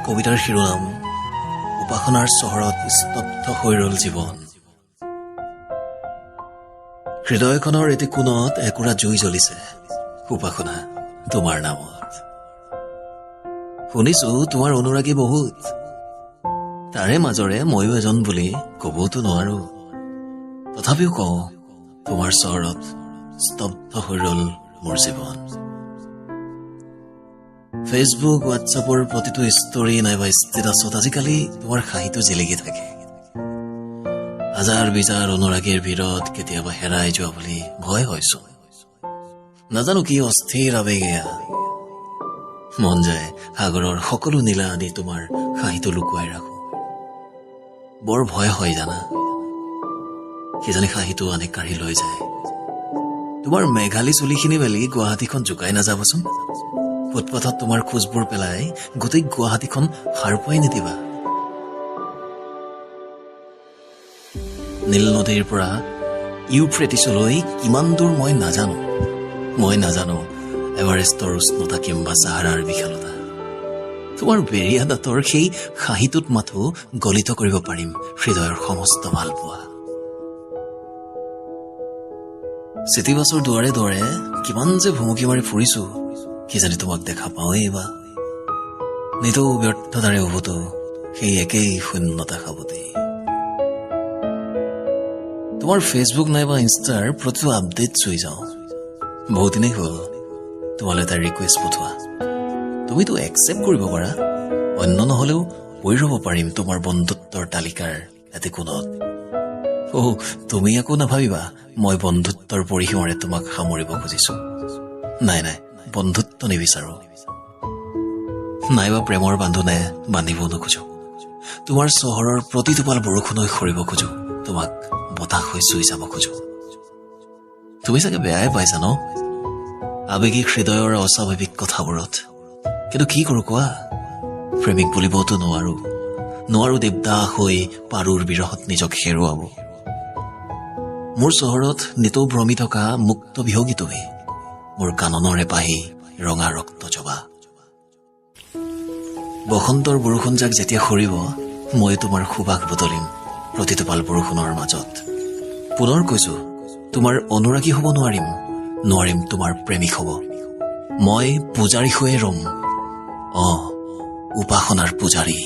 কবিতাৰ শিৰোনাম উপাসনাৰ চহৰত স্তব্ধ হৈ ৰল জীৱন। হৃদয়খনৰ এটি কোণত একুৰা জুই জ্বলিছে উপাসনা তোমাৰ নামত। শুনিছো তোমাৰ অনুৰাগী বহুত, তাৰে মাজৰে ময়ো এজন বুলি কবতো নোৱাৰো। তথাপিও কওঁ তোমাৰ চহৰত স্তব্ধ হৈ ৰল মোৰ জীৱন। ফেচবুক হোৱাটছআপৰ প্ৰতিটো ষ্টৰী নাইবা ষ্টেটাছত আজিকালি তোমাৰ হাঁহিটো জিলিকি থাকে। হাজাৰ বিজাৰ অনুৰাগীৰ ভিৰত কেতিয়াবা হেৰাই যোৱা বুলি ভয় হৈছো। নাজানো কি অস্থিৰ আবেগ এয়া। মন যায় সাগৰৰ সকলো নীলা আদি তোমাৰ হাঁহিটো লুকুৱাই ৰাখো। বৰ ভয় হয় জানা, কিজানি হাঁহিটো আনি কাঢ়ি লৈ যায়। তোমাৰ মেঘালী চুলিখিনি মেলি গুৱাহাটীখন জোকাই নাযাবচোন। ফুটপাথত তোমাৰ খোজবোৰ পেলাই গোটেই গুৱাহাটীখন সাৰ পুৱাই নিদিবা। নীল নদীৰ পৰা ইউফ্ৰেটিছলৈ কিমান দূৰ মই নাজানো এভাৰেষ্টৰ উষ্ণতা কিম্বা ছাহাৰাৰ বিশালতা। তোমাৰ বেৰিয়া দাঁতৰ সেই হাঁহিটোত মাথো গলিত কৰিব পাৰিম হৃদয়ৰ সমস্ত ভালপোৱা। চিটিবাছৰ দুৱাৰে দুৱাৰে কিমান যে ভুমুকি মাৰি ফুৰিছো, কিজানি তোমাক দেখা পাওঁৱেই বা। নিতৌ ব্যৰ্থতাৰে উভতো সেই একেই শূন্যতা সাৱটি। তোমাৰ ফেচবুক নাইবা ইনষ্টাৰ প্ৰতিটো আপডেট চুই যাওঁ। বহুদিনেই হ'ল তোমালৈ এটা ৰিকুৱেষ্ট পঠোৱা। তুমিতো একচেপ্ট কৰিব পাৰা, অন্য নহলেও পৰি ৰব পাৰিম তোমাৰ বন্ধুত্বৰ তালিকাৰ এটি কোণত। তুমি একো নাভাবিবা মই বন্ধুত্বৰ পৰিসীমাৰে তোমাক সামৰিব খুজিছো। নাই বন্ধুত্ব নিবিচাৰো, নাইবা প্ৰেমৰ বান্ধোনে বান্ধিব নোখোজো। তোমাৰ চহৰৰ প্ৰতিটোপাল বৰষুণ হৈ সৰিব খোজো, তোমাক বতাহ হৈ চুই যাব খোজো। তুমি চাগে বেয়াই পাইছা ন আবেগিক হৃদয়ৰ অস্বাভাৱিক কথাবোৰত। কিন্তু কি কৰো কোৱা, প্ৰেমিক বুলিবতো নোৱাৰো দেৱদাস হৈ পাৰুৰ বিৰহত নিজক হেৰুৱাব। মোৰ চহৰত নিতৌ ভ্ৰমি থকা মুক্ত বিহগী তুমি, মোৰ কাণনৰে পাহি ৰঙা ৰক্ত জবা। বসন্তৰ বৰষুণজাক যেতিয়া সৰিব, মই তোমাৰ সুবাস বটলিম প্ৰতিটোপাল বৰষুণৰ মাজত। পুনৰ কৈছো, তোমাৰ অনুৰাগী হ'ব নোৱাৰিম তোমাৰ প্ৰেমিক হ'ব। মই পূজাৰী হৈয়ে ৰম, উপাসনাৰ পূজাৰী।